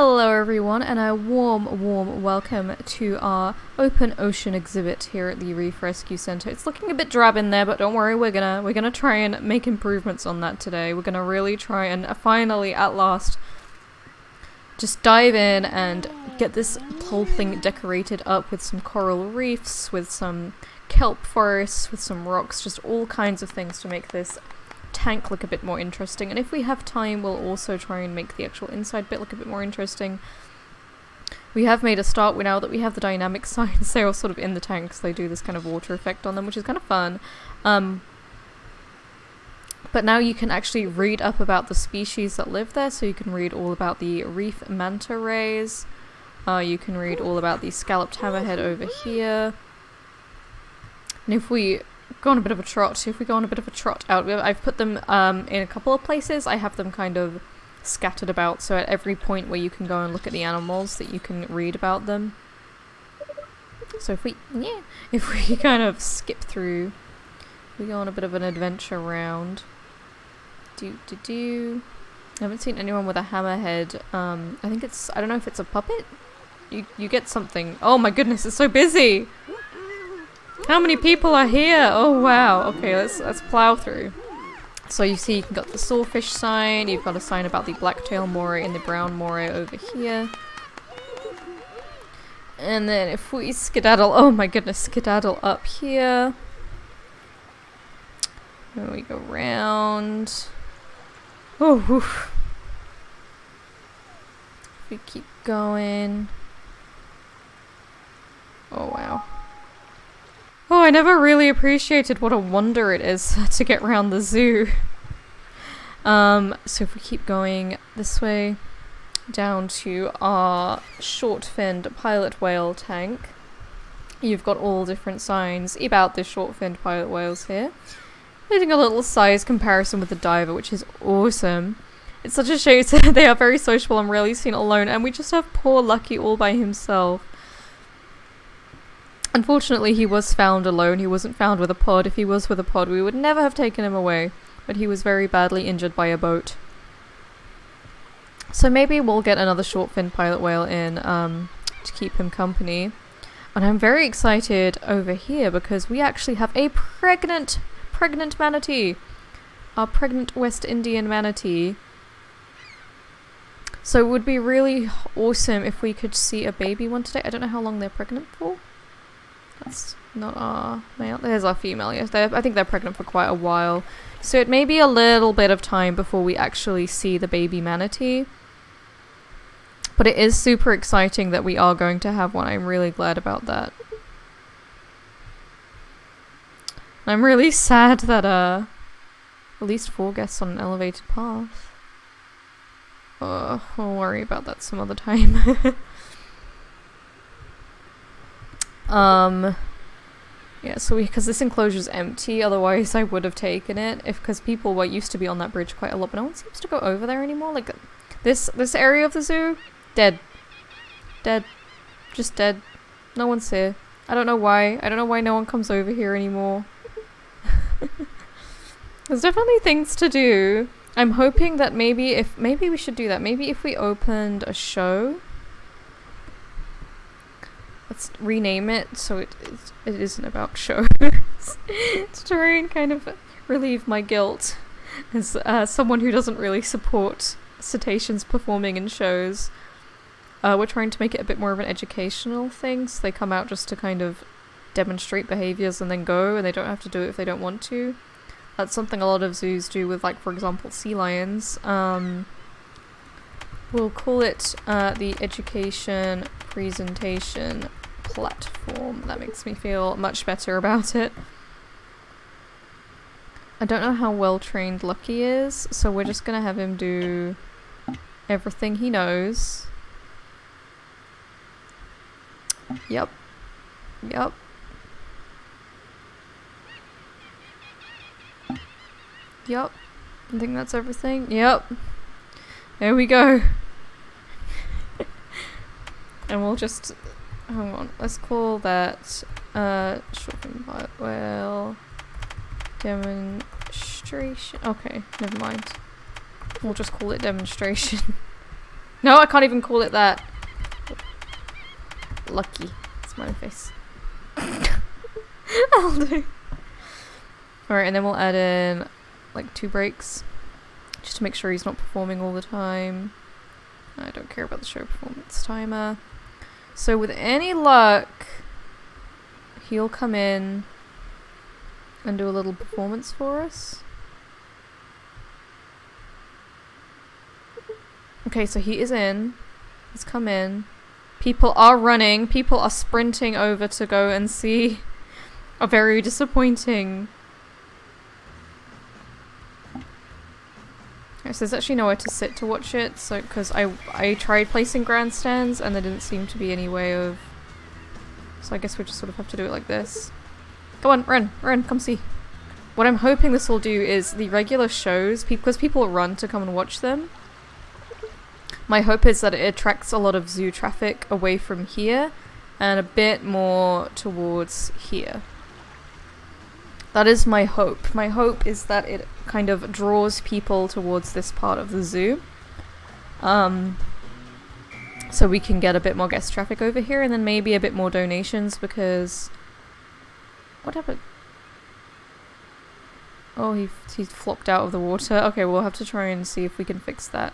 Hello everyone, and a warm welcome to our open ocean exhibit here at the Reef Rescue Center. It's looking a bit drab in there, but don't worry, we're gonna try and make improvements on that today. We're gonna really try and finally, at last, just dive in and get this whole thing decorated up with some coral reefs, with some kelp forests, with some rocks, just all kinds of things to make this tank look a bit more interesting. And if we have time, we'll also try and make the actual inside bit look a bit more interesting. We have made a start now that we have the dynamic signs. They're all sort of in the tanks. They do this kind of water effect on them, which is kind of fun. But now you can actually read up about the species that live there. So you can read all about the reef manta rays. You can read all about the scalloped hammerhead over here. And if we go on a bit of a trot, out, I've put them in a couple of places. I have them kind of scattered about, so at every point where you can go and look at the animals, that you can read about them. So if we kind of skip through, we go on a bit of an adventure round. I haven't seen anyone with a hammerhead. I think it's, I don't know if it's a puppet? You get something. Oh my goodness, it's so busy! How many people are here? Oh wow. Okay, let's plow through. So you see, you've got the sawfish sign, you've got a sign about the blacktail moray and the brown moray over here. And then if we skedaddle, oh my goodness, skedaddle up here. And we go round. Oh, oof. We keep going. Oh wow. Oh, I never really appreciated what a wonder it is to get around the zoo. So if we keep going this way, down to our short-finned pilot whale tank, you've got all different signs about the short-finned pilot whales here. Doing a little size comparison with the diver, which is awesome. It's such a shame that they are very sociable and rarely seen alone, and we just have poor Lucky all by himself. Unfortunately, he was found alone. He wasn't found with a pod. If he was with a pod, we would never have taken him away. But he was very badly injured by a boat. So maybe we'll get another short-finned pilot whale in to keep him company. And I'm very excited over here because we actually have a pregnant manatee. Our pregnant West Indian manatee. So it would be really awesome if we could see a baby one today. I don't know how long they're pregnant for. That's not our male. There's our female. Yes, I think they're pregnant for quite a while. So it may be a little bit of time before we actually see the baby manatee. But it is super exciting that we are going to have one. I'm really glad about that. I'm really sad that at least 4 guests on an elevated path. We'll worry about that some other time. Yeah, so because this enclosure's empty, otherwise I would have taken it, because people used to be on that bridge quite a lot, but no one seems to go over there anymore. Like, this area of the zoo, dead. Just dead. No one's here. I don't know why. I don't know why no one comes over here anymore. There's definitely things to do. I'm hoping that maybe we should do that. Maybe if we opened a show. Let's rename it so it isn't about shows. To try and kind of relieve my guilt as someone who doesn't really support cetaceans performing in shows. We're trying to make it a bit more of an educational thing, so they come out just to kind of demonstrate behaviors and then go, and they don't have to do it if they don't want to. That's something a lot of zoos do with, like, for example, sea lions. We'll call it the education presentation platform. That makes me feel much better about it. I don't know how well trained Lucky is, so we're just gonna have him do everything he knows. Yep. I think that's everything. Yep. There we go. And we'll just, hang on, let's call that short-fin pilot whale demonstration. Okay, never mind. We'll just call it demonstration. No, I can't even call it that. Lucky. Smiley face. I'll do. Alright, and then we'll add in like 2 breaks. Just to make sure he's not performing all the time. I don't care about the show performance timer. So with any luck, he'll come in and do a little performance for us. Okay, so he is in. He's come in. People are running. People are sprinting over to go and see a very disappointing. Okay, so there's actually nowhere to sit to watch it, so because I tried placing grandstands and there didn't seem to be any way of. So I guess we just sort of have to do it like this. Go on, run, come see. What I'm hoping this will do is the regular shows, because people run to come and watch them. My hope is that it attracts a lot of zoo traffic away from here and a bit more towards here. That is my hope. My hope is that it kind of draws people towards this part of the zoo. So we can get a bit more guest traffic over here and then maybe a bit more donations because... What happened? Oh, he flopped out of the water. Okay, we'll have to try and see if we can fix that.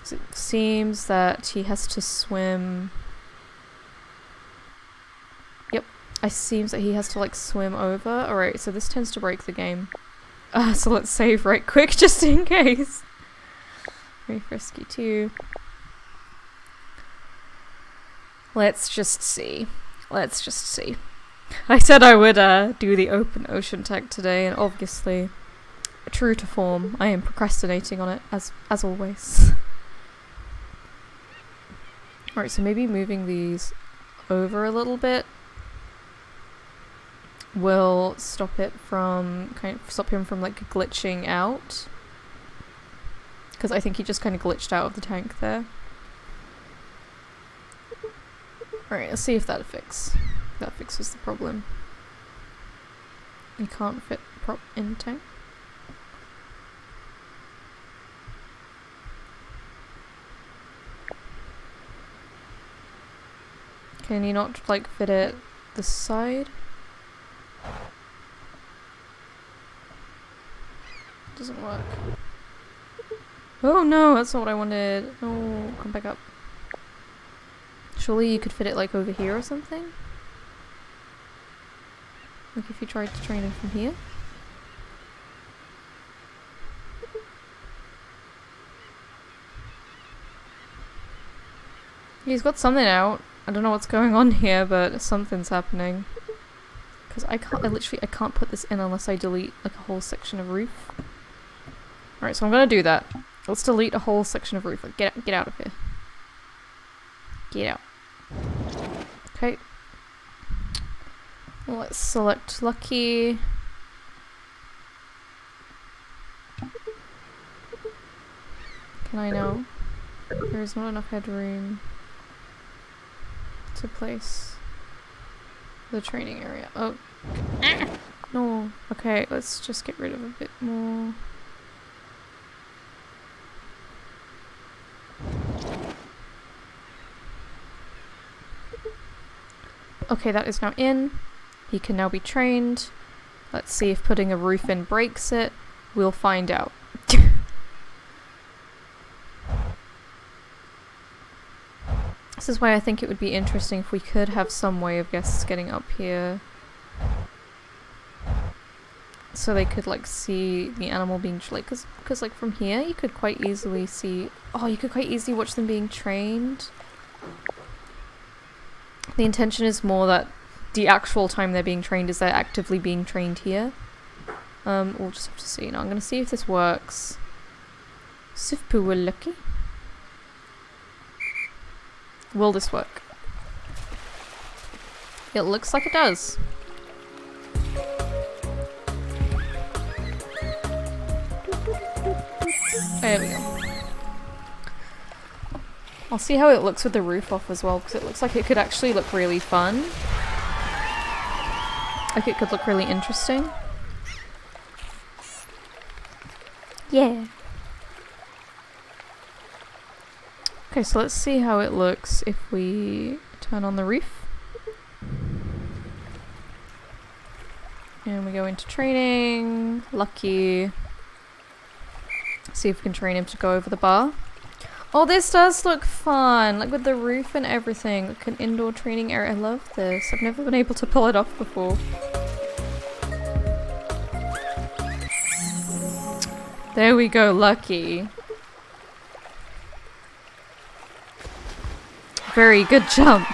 So it seems that he has to swim. Yep, it seems that he has to like swim over. Alright, so this tends to break the game. So let's save right quick just in case. Reef Rescue 2. Let's just see. I said I would do the open ocean tag today, and obviously, true to form, I am procrastinating on it as always. Alright, so maybe moving these over a little bit will stop it from stop him from like glitching out. Because I think he just kind of glitched out of the tank there. Alright, let's see if that fixes the problem. You can't fit prop in tank. Can you not like fit it this side? Doesn't work. Oh no, that's not what I wanted. No, come back up. Surely you could fit it like over here or something? Like if you tried to train him from here? He's got something out. I don't know what's going on here, but something's happening. Because I can't put this in unless I delete like a whole section of roof. Alright, so I'm gonna do that. Let's delete a whole section of roof. Like, get out of here. Get out. Okay. Let's select Lucky. Can I know? There's not enough headroom to place the training area. Oh. No. Okay, let's just get rid of a bit more. Okay, that is now in. He can now be trained. Let's see if putting a roof in breaks it. We'll find out. This is why I think it would be interesting if we could have some way of guests getting up here. So they could like see the animal being like, cause like from here you could quite easily see, oh, you could quite easily watch them being trained. The intention is more that the actual time they're being trained is they're actively being trained here. We'll just have to see. Now I'm gonna see if this works. If we're lucky. Will this work? It looks like it does. There we go. I'll see how it looks with the roof off as well, because it looks like it could actually look really fun. Like it could look really interesting. Yeah. Okay, so let's see how it looks if we turn on the reef. And we go into training. Lucky. See if we can train him to go over the bar. Oh, this does look fun! Like with the roof and everything. Like an indoor training area. I love this. I've never been able to pull it off before. There we go, Lucky. Very good jump.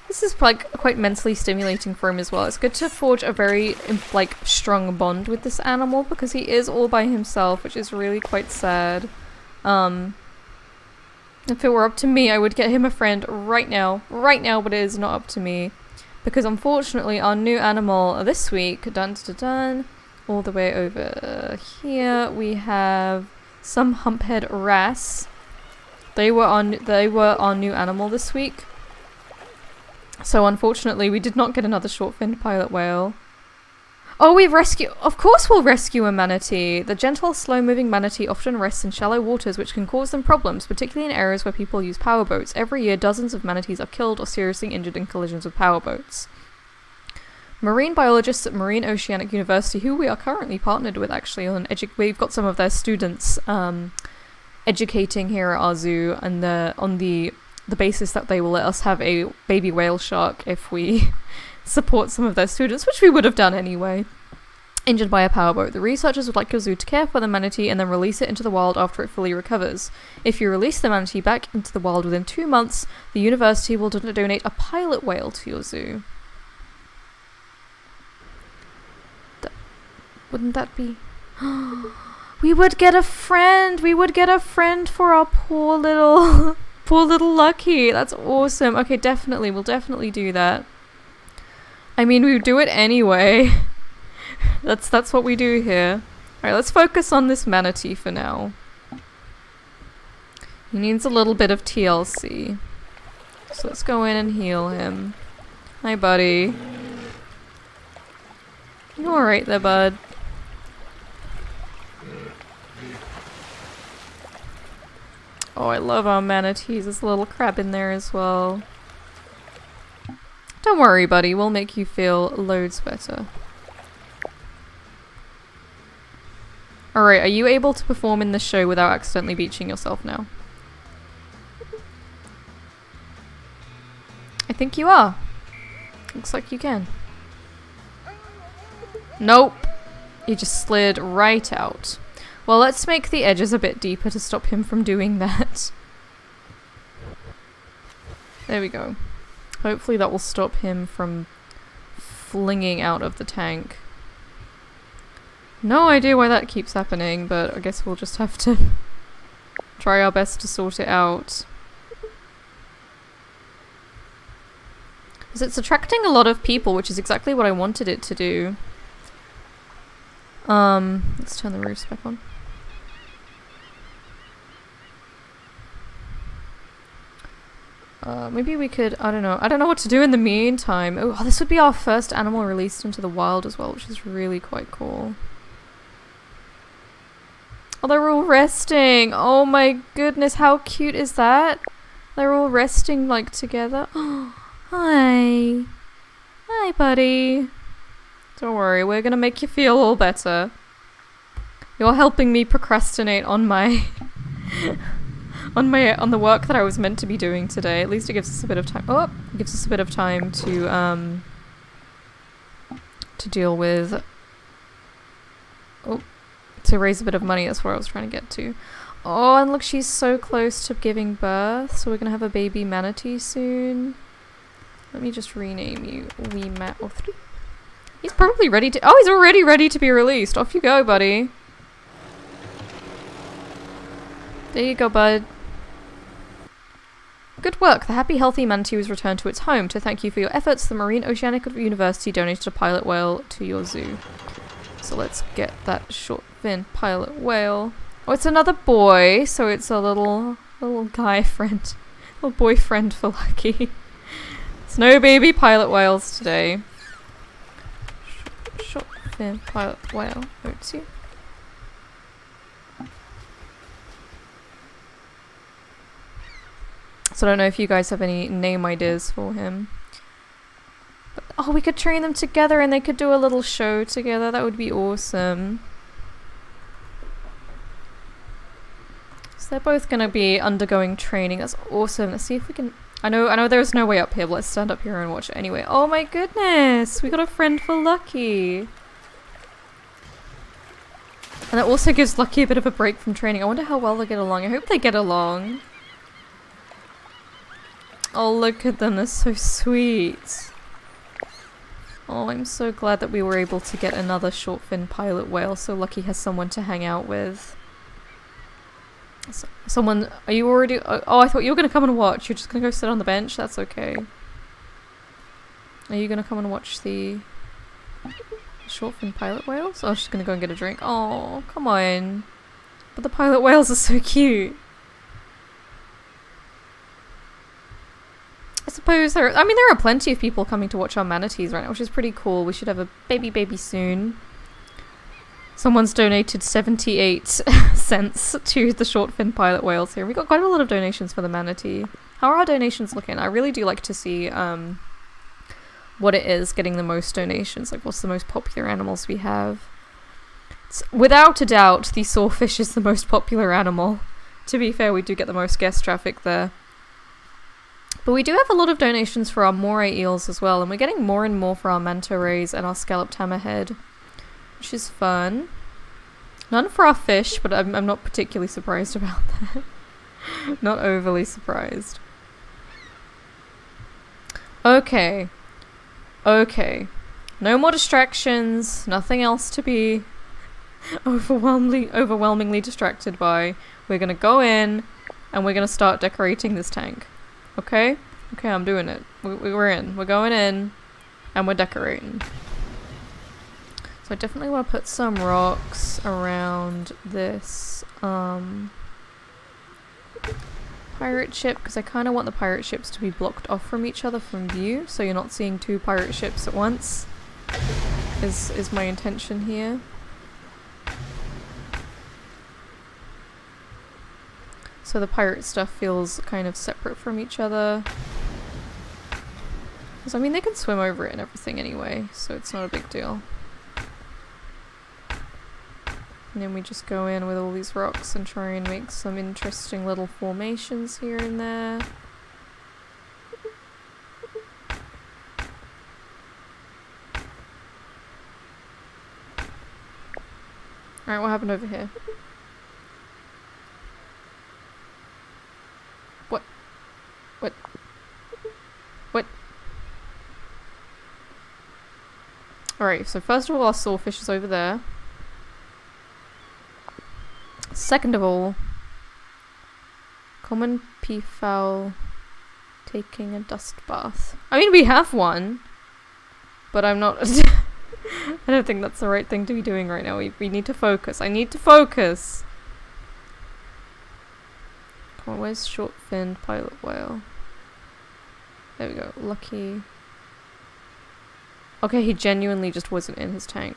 This is like quite mentally stimulating for him as well. It's good to forge a very like strong bond with this animal because he is all by himself, which is really quite sad. If it were up to me, I would get him a friend right now, but it is not up to me. Because unfortunately our new animal this week, all the way over here, we have some humphead wrasse. They were our new animal this week. So unfortunately we did not get another short-finned pilot whale. Oh, of course we'll rescue a manatee! The gentle, slow-moving manatee often rests in shallow waters which can cause them problems, particularly in areas where people use powerboats. Every year dozens of manatees are killed or seriously injured in collisions with powerboats. Marine biologists at Marine Oceanic University, who we are currently partnered with actually, we've got some of their students educating here at our zoo, and on the basis that they will let us have a baby whale shark if we support some of their students, which we would have done anyway. Injured by a powerboat. The researchers would like your zoo to care for the manatee and then release it into the wild after it fully recovers. If you release the manatee back into the wild within 2 months, the university will donate a pilot whale to your zoo. Wouldn't that be... We would get a friend! We would get a friend for our poor little... poor little Lucky! That's awesome! Okay, definitely. We'll definitely do that. I mean, we do it anyway. That's what we do here. Alright, let's focus on this manatee for now. He needs a little bit of TLC. So let's go in and heal him. Hi, buddy. You alright there, bud? Oh, I love our manatees. There's a little crab in there as well. Don't worry, buddy. We'll make you feel loads better. Alright, are you able to perform in the show without accidentally beaching yourself now? I think you are. Looks like you can. Nope. You just slid right out. Well, let's make the edges a bit deeper to stop him from doing that. There we go. Hopefully that will stop him from flinging out of the tank. No idea why that keeps happening, but I guess we'll just have to try our best to sort it out. Because it's attracting a lot of people, which is exactly what I wanted it to do. Let's turn the roofs back on. Maybe we could, I don't know what to do in the meantime. Oh, this would be our first animal released into the wild as well, which is really quite cool. Oh, they're all resting! Oh my goodness, how cute is that? They're all resting, like, together. Oh, hi! Hi, buddy! Don't worry, we're gonna make you feel all better. You're helping me procrastinate on my... on the work that I was meant to be doing today. At least it gives us a bit of time. Oh, it gives us a bit of time to deal with. Oh, to raise a bit of money. That's where I was trying to get to. Oh, and look, she's so close to giving birth. So we're gonna have a baby manatee soon. Let me just rename you Wee Mat or 3. He's probably ready to. Oh, he's already ready to be released. Off you go, buddy. There you go, bud. Good work. The happy, healthy manatee was returned to its home. To thank you for your efforts, the Marine Oceanic University donated a pilot whale to your zoo. So let's get that short-fin pilot whale. Oh, it's another boy, so it's a little guy friend. Little boyfriend for Lucky. There's no baby pilot whales today. Short-fin pilot whale. Oh, it's you. So I don't know if you guys have any name ideas for him. But, oh, we could train them together and they could do a little show together. That would be awesome. So they're both going to be undergoing training. That's awesome. Let's see if we can... I know there's no way up here, but let's stand up here and watch it anyway. Oh my goodness! We got a friend for Lucky! And that also gives Lucky a bit of a break from training. I wonder how well they get along. I hope they get along. Oh, look at them. They're so sweet. Oh, I'm so glad that we were able to get another short fin pilot whale, so Lucky has someone to hang out with. Someone... Are you already... Oh, I thought you were going to come and watch. You're just going to go sit on the bench? That's okay. Are you going to come and watch the short fin pilot whales? Oh, she's going to go and get a drink. Oh, come on. But the pilot whales are so cute. I suppose there... I mean, there are plenty of people coming to watch our manatees right now, which is pretty cool. We should have a baby soon. Someone's donated 78 cents to the short fin pilot whales here. We got quite a lot of donations for the manatee. How are our donations looking? I really do like to see what it is getting the most donations. Like, what's the most popular animals we have? Without a doubt, the sawfish is the most popular animal. To be fair, we do get the most guest traffic there. But we do have a lot of donations for our moray eels as well, and we're getting more and more for our manta rays and our scalloped hammerhead, which is fun. None for our fish, but I'm not particularly surprised about that. Not overly surprised. Okay. Okay. No more distractions, nothing else to be overwhelmingly distracted by. We're gonna go in, and we're gonna start decorating this tank. Okay? Okay, I'm doing it. We're in. We're going in, and we're decorating. So I definitely want to put some rocks around this pirate ship, because I kind of want the pirate ships to be blocked off from each other from view, so you're not seeing two pirate ships at once, is my intention here. So the pirate stuff feels kind of separate from each other. Because I mean, they can swim over it and everything anyway, so it's not a big deal. And then we just go in with all these rocks and try and make some interesting little formations here and there. Alright, what happened over here? What? What? What? Alright, so first of all, our sawfish is over there. Second of all, common peafowl taking a dust bath. I mean, we have one, but I'm not... I don't think that's the right thing to be doing right now. We need to focus. I need to focus! Come on, where's short-finned pilot whale? There we go. Lucky. Okay, he genuinely just wasn't in his tank.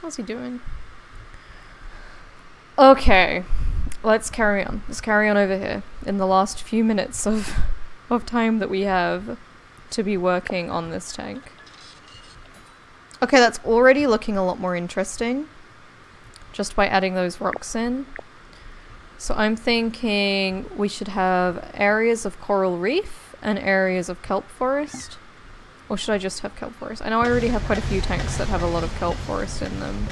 How's he doing? Okay, let's carry on. Let's carry on over here in the last few minutes of time that we have to be working on this tank. Okay, that's already looking a lot more interesting just by adding those rocks in. So I'm thinking we should have areas of coral reef and areas of kelp forest. Or should I just have kelp forest? I know I already have quite a few tanks that have a lot of kelp forest in them.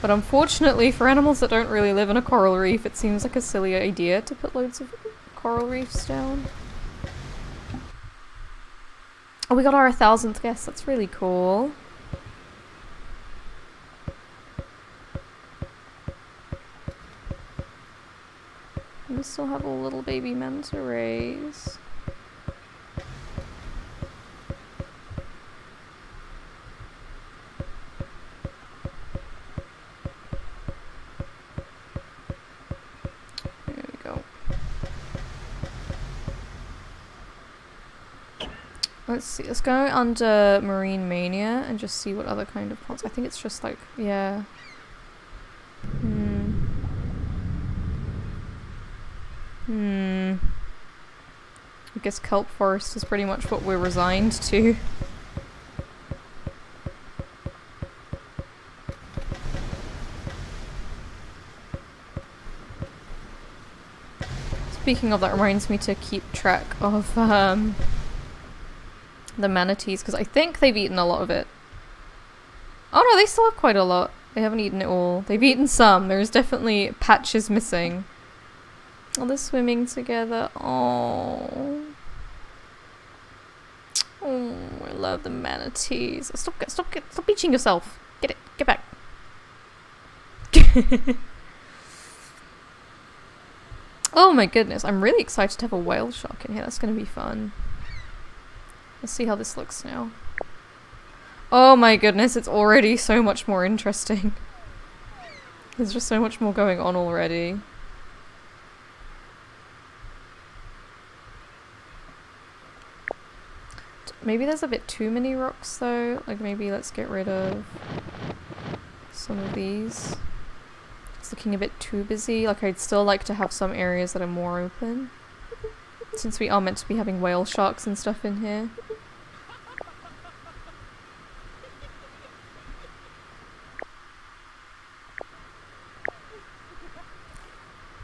But unfortunately, for animals that don't really live in a coral reef, it seems like a silly idea to put loads of coral reefs down. Oh, we got our 1000th guest. That's really cool. We still have all little baby manta rays. There we go. Let's see, let's go under Marine Mania and just see what other kind of ponds. I think it's just like, yeah. I guess kelp forest is pretty much what we're resigned to. Speaking of, that reminds me to keep track of the manatees, because I think they've eaten a lot of it. Oh no, they still have quite a lot. They haven't eaten it all. They've eaten some. There's definitely patches missing. Oh, they're swimming together. Oh. Oh, I love the manatees. Stop beaching yourself. Get it. Get back. Oh my goodness, I'm really excited to have a whale shark in here. That's going to be fun. Let's see how this looks now. Oh my goodness, it's already so much more interesting. There's just so much more going on already. Maybe there's a bit too many rocks though. Like maybe let's get rid of some of these. It's looking a bit too busy. Like I'd still like to have some areas that are more open. Since we are meant to be having whale sharks and stuff in here.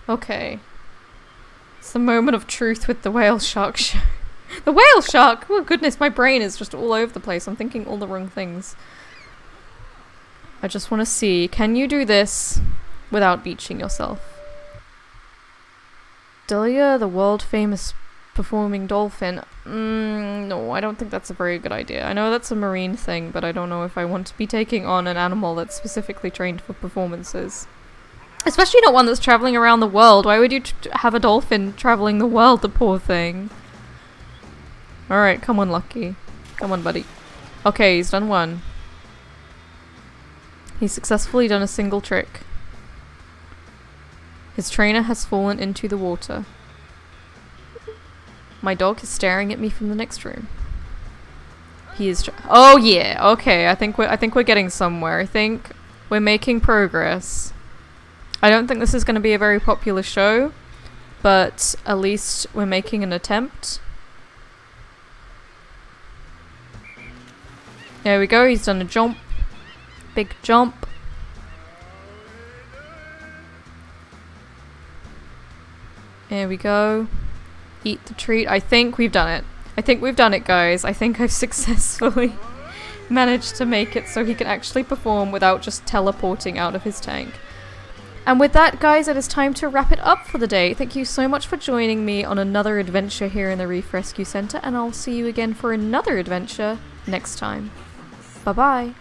Okay. It's the moment of truth with the whale shark show. The whale shark! Oh goodness, my brain is just all over the place. I'm thinking all the wrong things. I just want to see, can you do this without beaching yourself? Delia, the world famous performing dolphin. No, I don't think that's a very good idea. I know that's a marine thing, but I don't know if I want to be taking on an animal that's specifically trained for performances. Especially not one that's traveling around the world. Why would you have a dolphin traveling the world, the poor thing? Alright, come on, Lucky. Come on, buddy. Okay, he's done one. He's successfully done a single trick. His trainer has fallen into the water. My dog is staring at me from the next room. He is oh yeah, okay, I think we're getting somewhere. I think we're making progress. I don't think this is going to be a very popular show, but at least we're making an attempt. There we go, he's done a jump. Big jump. There we go. Eat the treat. I think we've done it. I think we've done it, guys. I think I've successfully managed to make it so he can actually perform without just teleporting out of his tank. And with that, guys, it is time to wrap it up for the day. Thank you so much for joining me on another adventure here in the Reef Rescue Center, and I'll see you again for another adventure next time. Bye-bye.